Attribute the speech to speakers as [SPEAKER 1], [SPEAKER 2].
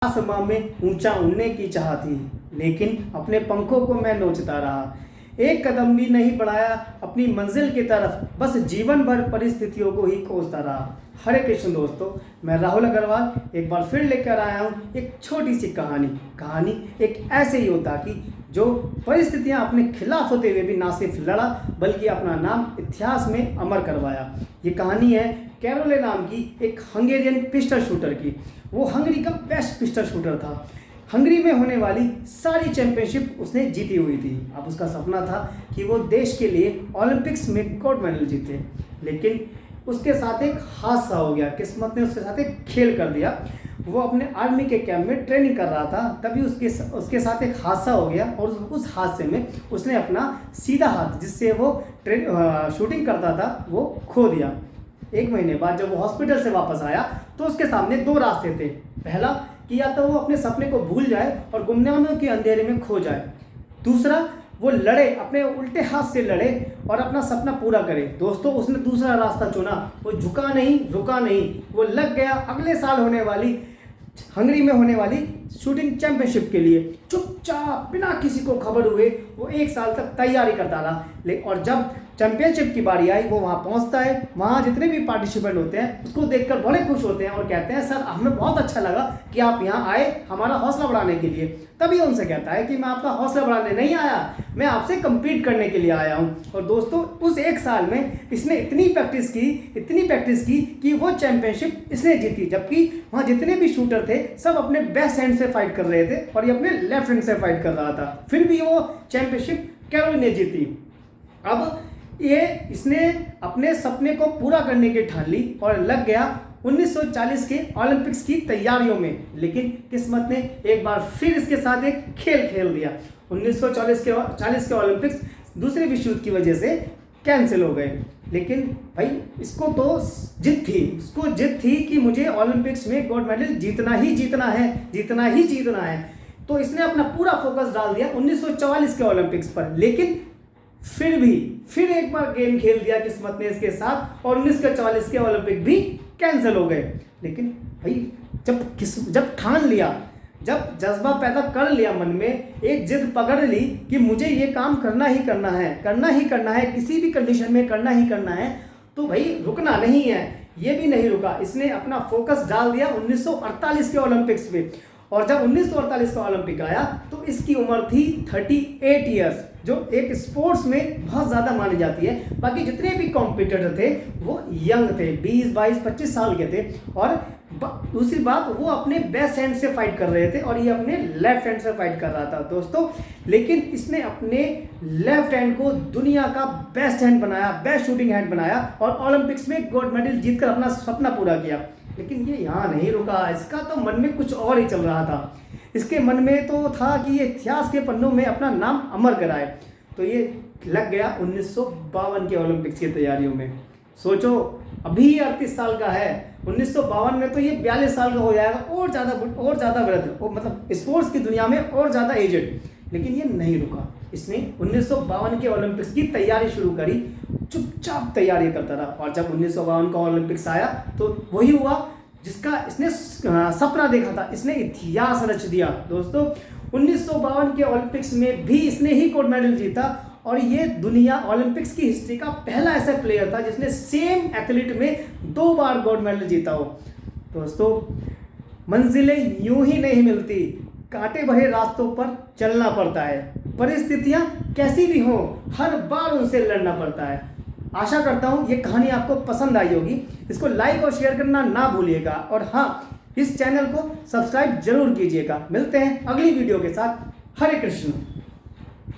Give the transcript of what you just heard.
[SPEAKER 1] आसमां में ऊंचा उड़ने की चाह थी, लेकिन अपने पंखों को मैं नोचता रहा। एक कदम भी नहीं बढ़ाया अपनी मंजिल की तरफ, बस जीवन भर परिस्थितियों को ही कोसता रहा। हरे कृष्ण दोस्तों, मैं राहुल अग्रवाल एक बार फिर लेकर आया हूँ एक छोटी सी कहानी एक ऐसे योद्धा की जो परिस्थितियाँ अपने खिलाफ होते हुए भी ना सिर्फ लड़ा बल्कि अपना नाम इतिहास में अमर करवाया। ये कहानी है कैरोले नाम की एक हंगेरियन पिस्टल शूटर की। वो हंगरी का बेस्ट पिस्टल शूटर था। हंगरी में होने वाली सारी चैंपियनशिप उसने जीती हुई थी। अब उसका सपना था कि वो देश के लिए ओलंपिक्स में गोल्ड मेडल जीते, लेकिन उसके साथ एक हादसा हो गया। किस्मत ने उसके साथ एक खेल कर दिया। वो अपने आर्मी के कैंप में ट्रेनिंग कर रहा था, तभी उसके साथ एक हादसा हो गया और उस हादसे में उसने अपना सीधा हाथ, जिससे वो शूटिंग करता था, वो खो दिया। 1 महीने बाद जब वो हॉस्पिटल से वापस आया तो उसके सामने 2 रास्ते थे। पहला कि या तो वो अपने सपने को भूल जाए और गुमनामियों के अंधेरे में खो जाए, दूसरा वो लड़े, अपने उल्टे हाथ से लड़े और अपना सपना पूरा करे। दोस्तों, उसने दूसरा रास्ता चुना। वो झुका नहीं, रुका नहीं, वो लग गया अगले साल होने वाली हंगरी में होने वाली शूटिंग चैंपियनशिप के लिए। चुपचाप बिना किसी को खबर हुए वो 1 साल तक तैयारी करता रहा। और जब चैंपियनशिप की बारी आई, वो वहाँ पहुँचता है। वहाँ जितने भी पार्टिसिपेंट होते हैं उसको देखकर बड़े खुश होते हैं और कहते हैं, सर हमें बहुत अच्छा लगा कि आप यहाँ आए हमारा हौसला बढ़ाने के लिए। तभी उनसे कहता है कि मैं आपका हौसला बढ़ाने नहीं आया, मैं आपसे कम्पीट करने के लिए आया हूँ। और दोस्तों, उस 1 साल में इसने इतनी प्रैक्टिस की कि वो चैंपियनशिप इसने जीती। जबकि वहाँ जितने भी शूटर थे सब अपने बेस्ट हैंड से फाइट कर रहे थे और ये अपने लेफ्ट हैंड से फाइट कर रहा था, फिर भी वो चैंपियनशिप कैरोल ने जीती। अब इसने अपने सपने को पूरा करने की ठान ली और लग गया 1940 के ओलंपिक्स की तैयारियों में। लेकिन किस्मत ने एक बार फिर इसके साथ एक खेल खेल दिया। 1940 के ओलंपिक्स दूसरे विश्व युद्ध की वजह से कैंसिल हो गए। लेकिन भाई इसको तो जिद थी कि मुझे ओलंपिक्स में गोल्ड मेडल जीतना ही जीतना है। तो इसने अपना पूरा फोकस डाल दिया 1944 के ओलंपिक्स पर। लेकिन फिर एक बार गेम खेल दिया किस्मत ने इसके साथ और 1944 के ओलंपिक भी कैंसिल हो गए। लेकिन भाई जब ठान लिया, जब जज्बा पैदा कर लिया मन में, एक जिद पकड़ ली कि मुझे ये काम करना ही करना है, किसी भी कंडीशन में करना ही करना है, तो भाई रुकना नहीं है। ये भी नहीं रुका, इसने अपना फोकस डाल दिया 1948 के ओलंपिक्स पे। और जब 1948 का ओलंपिक आया तो इसकी उम्र थी 38 ईयर्स, जो एक स्पोर्ट्स में बहुत ज़्यादा मानी जाती है। बाकी जितने भी कॉम्पिटिटर थे वो यंग थे, 20, 22, 25 साल के थे। और दूसरी बात, वो अपने बेस्ट हैंड से फाइट कर रहे थे और ये अपने लेफ्ट हैंड से फाइट कर रहा था दोस्तों। लेकिन इसने अपने लेफ्ट हैंड को दुनिया का बेस्ट हैंड बनाया, बेस्ट शूटिंग हैंड बनाया और ओलंपिक्स में गोल्ड मेडल जीतकर अपना सपना पूरा किया। लेकिन ये यहाँ नहीं रुका, इसका तो मन में कुछ और ही चल रहा था। इसके मन में तो था कि ये इतिहास के पन्नों में अपना नाम अमर कराए। तो ये लग गया 1952 के ओलंपिक्स की तैयारियों में। सोचो, अभी 38 साल का है, 1952 में तो ये 42 साल का हो जाएगा, और ज़्यादा वृद्ध, मतलब स्पोर्ट्स की दुनिया में और ज़्यादा एजेड। लेकिन ये नहीं रुका, इसने 1952 के ओलंपिक्स की तैयारी शुरू करी। चुपचाप तैयारी करता रहा और जब 1952 का ओलंपिक्स आया तो वही हुआ जिसका इसने सपना देखा था। इसने इतिहास रच दिया दोस्तों। 1952 के ओलंपिक्स में भी इसने ही गोल्ड मेडल जीता और ये दुनिया ओलंपिक्स की हिस्ट्री का पहला ऐसा प्लेयर था जिसने सेम एथलीट में 2 बार गोल्ड मेडल जीता हो। दोस्तों, मंजिलें यूं ही नहीं मिलती, कांटे भरे रास्तों पर चलना पड़ता है। परिस्थितियां कैसी भी हों, हर बार उनसे लड़ना पड़ता है। आशा करता हूँ ये कहानी आपको पसंद आई होगी। इसको लाइक और शेयर करना ना भूलिएगा और हाँ, इस चैनल को सब्सक्राइब जरूर कीजिएगा। मिलते हैं अगली वीडियो के साथ। हरे कृष्ण।